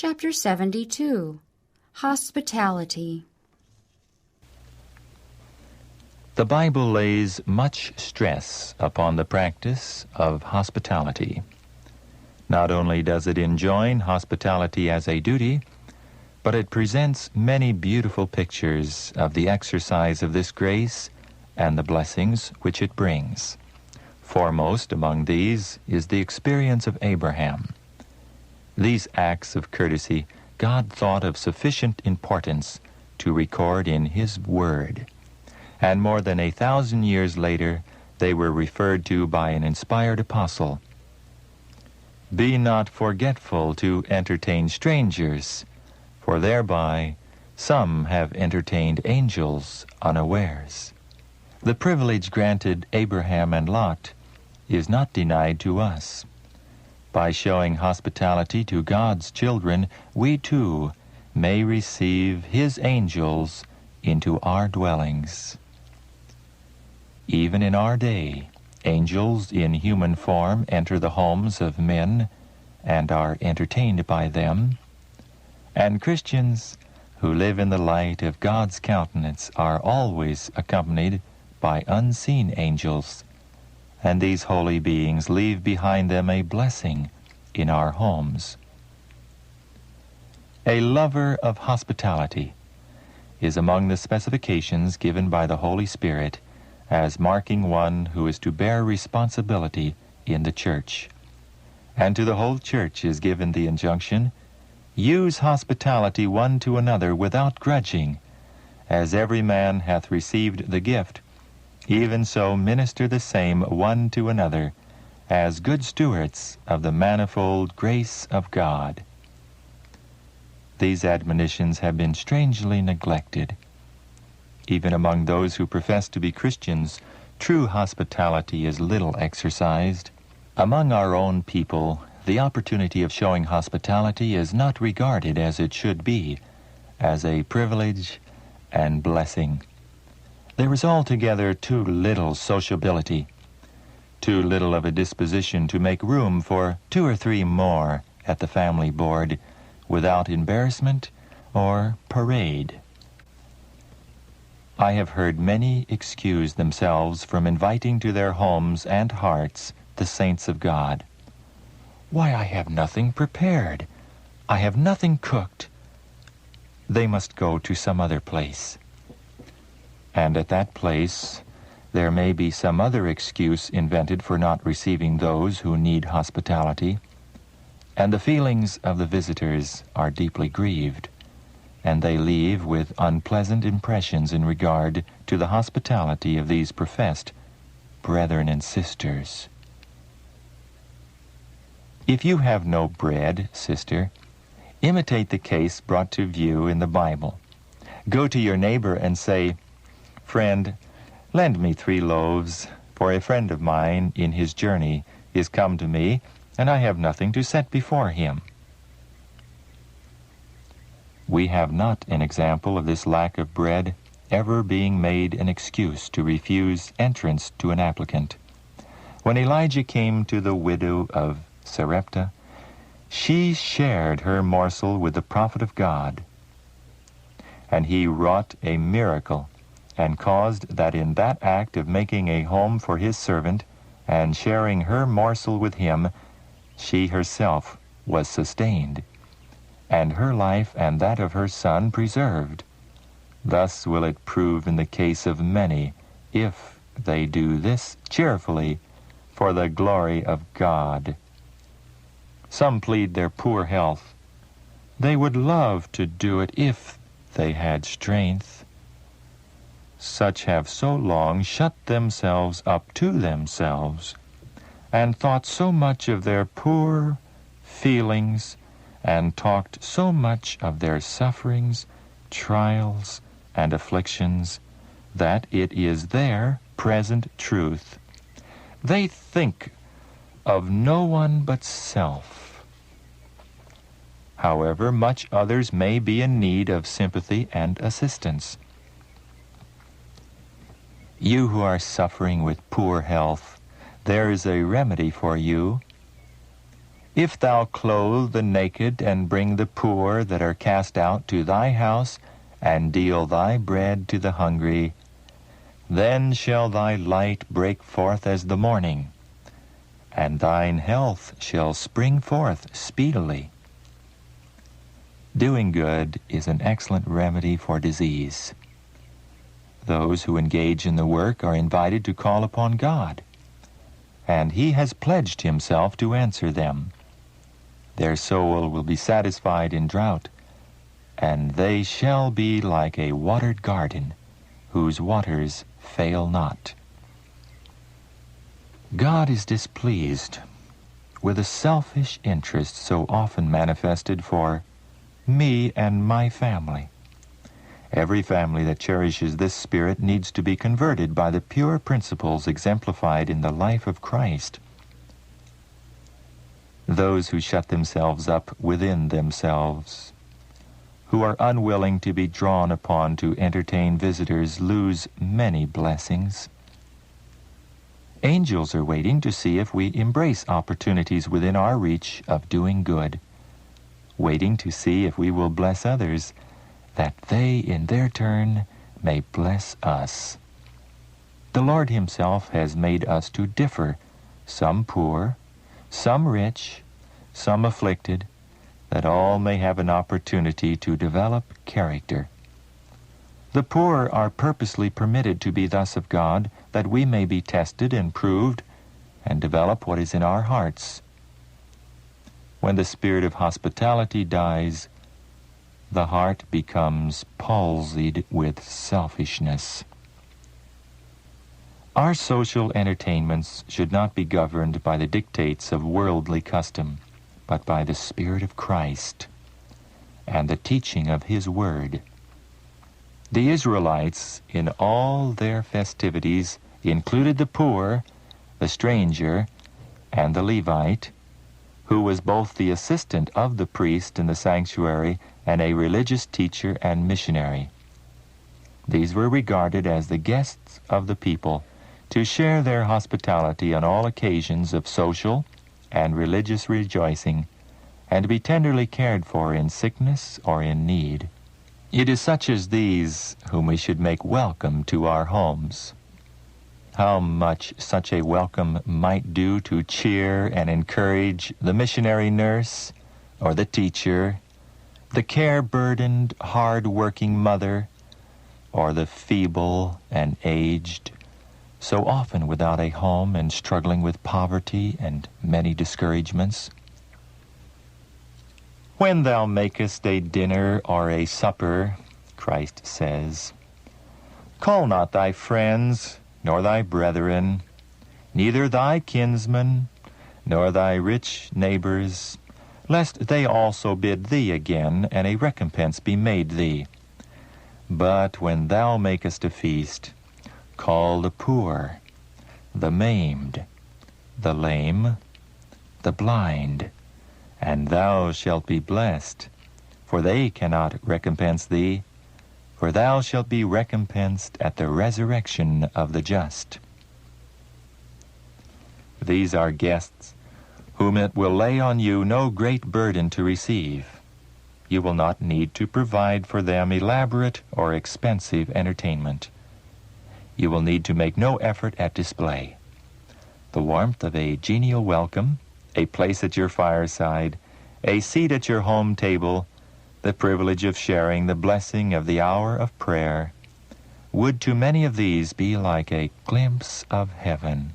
Chapter 72, Hospitality. The Bible lays much stress upon the practice of hospitality. Not only does it enjoin hospitality as a duty, but it presents many beautiful pictures of the exercise of this grace and the blessings which it brings. Foremost among these is the experience of Abraham. These acts of courtesy God thought of sufficient importance to record in His Word, and more than 1,000 years later they were referred to by an inspired apostle. Be not forgetful to entertain strangers, for thereby some have entertained angels unawares. The privilege granted Abraham and Lot is not denied to us. By showing hospitality to God's children, we too may receive His angels into our dwellings. Even in our day, angels in human form enter the homes of men and are entertained by them, and Christians who live in the light of God's countenance are always accompanied by unseen angels, and these holy beings leave behind them a blessing in our homes. A lover of hospitality is among the specifications given by the Holy Spirit as marking one who is to bear responsibility in the church. And to the whole church is given the injunction, use hospitality one to another without grudging, as every man hath received the gift, even so minister the same one to another, as good stewards of the manifold grace of God. These admonitions have been strangely neglected. Even among those who profess to be Christians, true hospitality is little exercised. Among our own people, the opportunity of showing hospitality is not regarded as it should be, as a privilege and blessing. There is altogether too little sociability, too little of a disposition to make room for 2 or 3 more at the family board without embarrassment or parade. I have heard many excuse themselves from inviting to their homes and hearts the saints of God. Why, I have nothing prepared. I have nothing cooked. They must go to some other place. And at that place, there may be some other excuse invented for not receiving those who need hospitality, and the feelings of the visitors are deeply grieved, and they leave with unpleasant impressions in regard to the hospitality of these professed brethren and sisters. If you have no bread, sister, imitate the case brought to view in the Bible. Go to your neighbor and say, "Friend, lend me 3 loaves, for a friend of mine in his journey is come to me, and I have nothing to set before him." We have not an example of this lack of bread ever being made an excuse to refuse entrance to an applicant. When Elijah came to the widow of Sarepta, she shared her morsel with the prophet of God, and he wrought a miracle and caused that in that act of making a home for his servant and sharing her morsel with him, she herself was sustained, and her life and that of her son preserved. Thus will it prove in the case of many, if they do this cheerfully for the glory of God. Some plead their poor health. They would love to do it if they had strength. Such have so long shut themselves up to themselves, and thought so much of their poor feelings, and talked so much of their sufferings, trials, and afflictions, that it is their present truth. They think of no one but self. However much others may be in need of sympathy and assistance. You who are suffering with poor health, there is a remedy for you. If thou clothe the naked, and bring the poor that are cast out to thy house, and deal thy bread to the hungry, then shall thy light break forth as the morning, and thine health shall spring forth speedily. Doing good is an excellent remedy for disease. Those who engage in the work are invited to call upon God, and He has pledged Himself to answer them. Their soul will be satisfied in drought, and they shall be like a watered garden, whose waters fail not. God is displeased with a selfish interest so often manifested for me and my family. Every family that cherishes this spirit needs to be converted by the pure principles exemplified in the life of Christ. Those who shut themselves up within themselves, who are unwilling to be drawn upon to entertain visitors, lose many blessings. Angels are waiting to see if we embrace opportunities within our reach of doing good, waiting to see if we will bless others, that they in their turn may bless us. The Lord Himself has made us to differ, some poor, some rich, some afflicted, that all may have an opportunity to develop character. The poor are purposely permitted to be thus of God, that we may be tested and proved and develop what is in our hearts. When the spirit of hospitality dies, the heart becomes palsied with selfishness. Our social entertainments should not be governed by the dictates of worldly custom, but by the Spirit of Christ and the teaching of His Word. The Israelites, in all their festivities, included the poor, the stranger, and the Levite, who was both the assistant of the priest in the sanctuary and a religious teacher and missionary. These were regarded as the guests of the people, to share their hospitality on all occasions of social and religious rejoicing, and to be tenderly cared for in sickness or in need. It is such as these whom we should make welcome to our homes. How much such a welcome might do to cheer and encourage the missionary nurse or the teacher, the care-burdened, hard-working mother, or the feeble and aged, so often without a home and struggling with poverty and many discouragements. When thou makest a dinner or a supper, Christ says, call not thy friends, nor thy brethren, neither thy kinsmen, nor thy rich neighbors, lest they also bid thee again, and a recompense be made thee. But when thou makest a feast, call the poor, the maimed, the lame, the blind, and thou shalt be blessed, for they cannot recompense thee, for thou shalt be recompensed at the resurrection of the just. These are guests whom it will lay on you no great burden to receive. You will not need to provide for them elaborate or expensive entertainment. You will need to make no effort at display. The warmth of a genial welcome, a place at your fireside, a seat at your home table, the privilege of sharing the blessing of the hour of prayer, would to many of these be like a glimpse of heaven.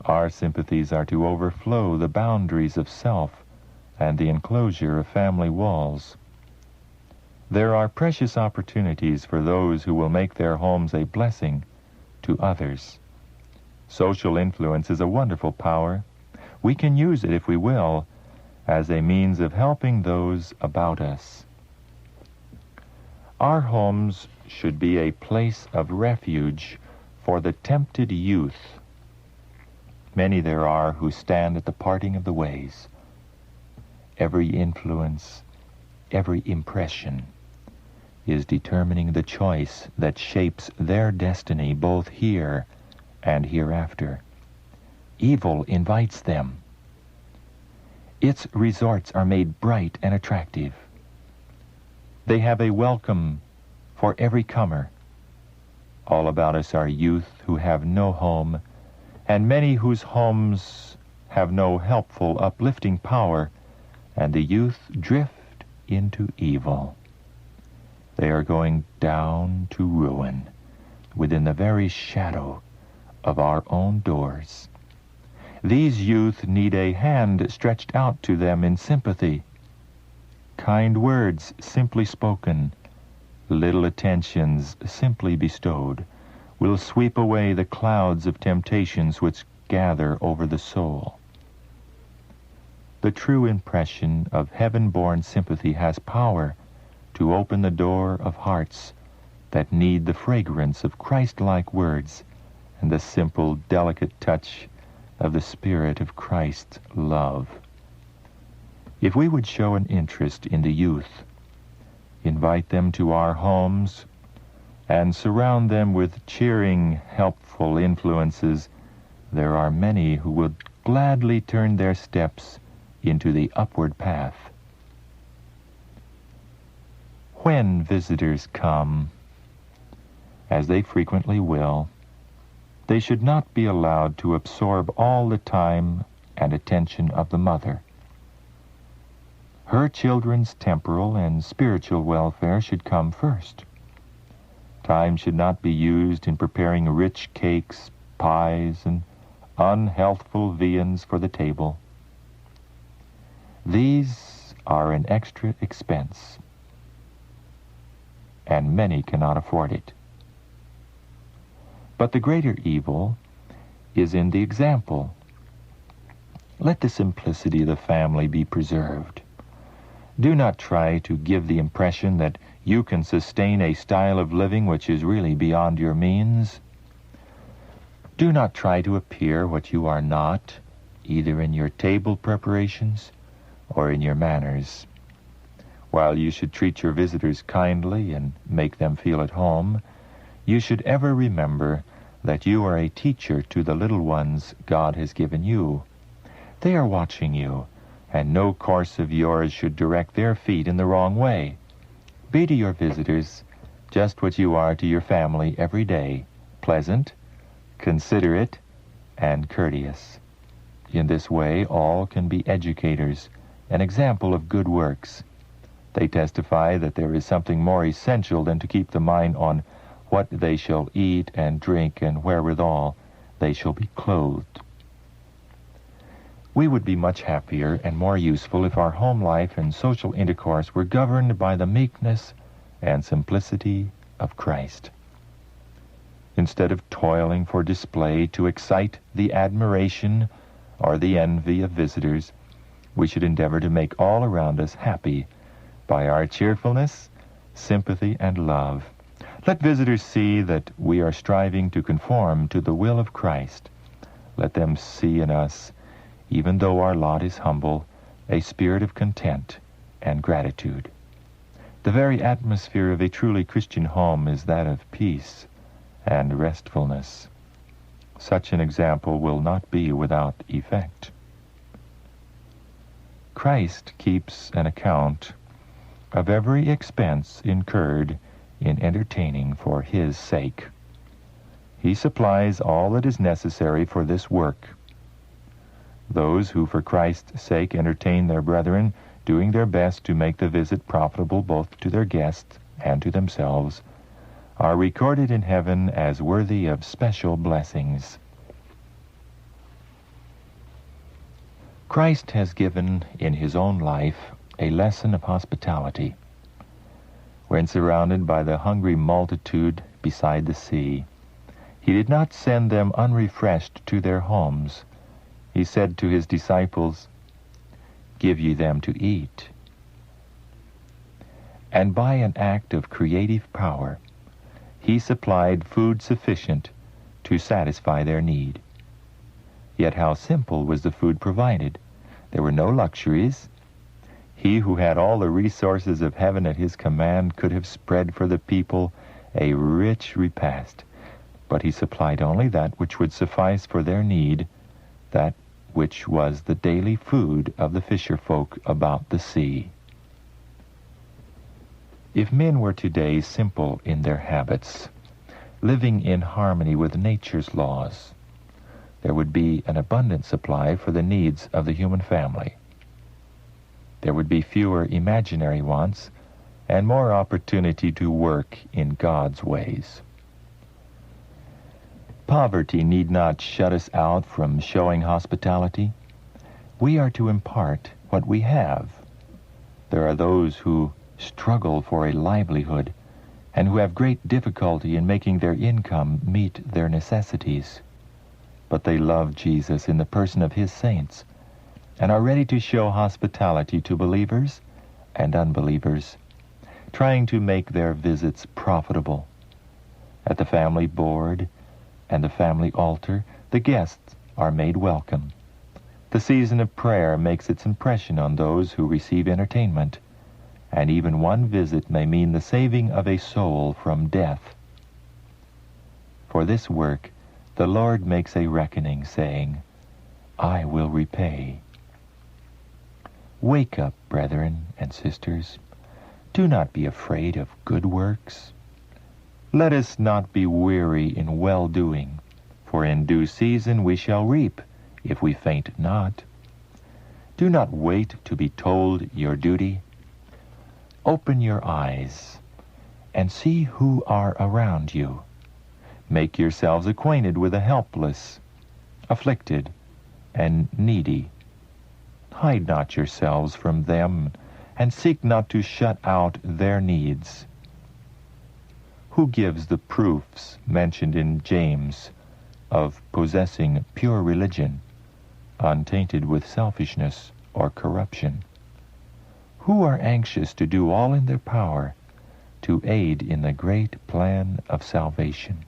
Our sympathies are to overflow the boundaries of self and the enclosure of family walls. There are precious opportunities for those who will make their homes a blessing to others. Social influence is a wonderful power. We can use it, if we will, as a means of helping those about us. Our homes should be a place of refuge for the tempted youth. Many there are who stand at the parting of the ways. Every influence, every impression is determining the choice that shapes their destiny both here and hereafter. Evil invites them. Its resorts are made bright and attractive. They have a welcome for every comer. All about us are youth who have no home, and many whose homes have no helpful, uplifting power, and the youth drift into evil. They are going down to ruin within the very shadow of our own doors. These youth need a hand stretched out to them in sympathy. Kind words simply spoken, little attentions simply bestowed, will sweep away the clouds of temptations which gather over the soul. The true impression of heaven-born sympathy has power to open the door of hearts that need the fragrance of Christ-like words and the simple, delicate touch of the Spirit of Christ's love. If we would show an interest in the youth, invite them to our homes, and surround them with cheering, helpful influences, there are many who would gladly turn their steps into the upward path. When visitors come, as they frequently will, they should not be allowed to absorb all the time and attention of the mother. Her children's temporal and spiritual welfare should come first. Time should not be used in preparing rich cakes, pies, and unhealthful viands for the table. These are an extra expense, and many cannot afford it. But the greater evil is in the example. Let the simplicity of the family be preserved. Do not try to give the impression that you can sustain a style of living which is really beyond your means. Do not try to appear what you are not, either in your table preparations or in your manners. While you should treat your visitors kindly and make them feel at home, you should ever remember that you are a teacher to the little ones God has given you. They are watching you, and no course of yours should direct their feet in the wrong way. Be to your visitors just what you are to your family every day, pleasant, considerate, and courteous. In this way, all can be educators, an example of good works. They testify that there is something more essential than to keep the mind on what they shall eat and drink and wherewithal they shall be clothed. We would be much happier and more useful if our home life and social intercourse were governed by the meekness and simplicity of Christ. Instead of toiling for display to excite the admiration or the envy of visitors, we should endeavor to make all around us happy by our cheerfulness, sympathy, and love. Let visitors see that we are striving to conform to the will of Christ. Let them see in us, even though our lot is humble, a spirit of content and gratitude. The very atmosphere of a truly Christian home is that of peace and restfulness. Such an example will not be without effect. Christ keeps an account of every expense incurred in entertaining for his sake. He supplies all that is necessary for this work. Those who for Christ's sake entertain their brethren, doing their best to make the visit profitable both to their guests and to themselves, are recorded in heaven as worthy of special blessings. Christ has given in his own life a lesson of hospitality. When surrounded by the hungry multitude beside the sea, he did not send them unrefreshed to their homes. He said to his disciples, "Give ye them to eat." And by an act of creative power, he supplied food sufficient to satisfy their need. Yet how simple was the food provided. There were no luxuries. He who had all the resources of heaven at his command could have spread for the people a rich repast, but he supplied only that which would suffice for their need, that which was the daily food of the fisherfolk about the sea. If men were today simple in their habits, living in harmony with nature's laws, there would be an abundant supply for the needs of the human family. There would be fewer imaginary wants and more opportunity to work in God's ways. Poverty need not shut us out from showing hospitality. We are to impart what we have. There are those who struggle for a livelihood and who have great difficulty in making their income meet their necessities. But they love Jesus in the person of his saints and are ready to show hospitality to believers and unbelievers, trying to make their visits profitable. At the family board and the family altar, the guests are made welcome. The season of prayer makes its impression on those who receive entertainment, and even one visit may mean the saving of a soul from death. For this work, the Lord makes a reckoning, saying, I will repay. Wake up, brethren and sisters. Do not be afraid of good works. Let us not be weary in well-doing, for in due season we shall reap, if we faint not. Do not wait to be told your duty. Open your eyes and see who are around you. Make yourselves acquainted with the helpless, afflicted, and needy. Hide not yourselves from them, and seek not to shut out their needs. Who gives the proofs mentioned in James of possessing pure religion, untainted with selfishness or corruption? Who are anxious to do all in their power to aid in the great plan of salvation?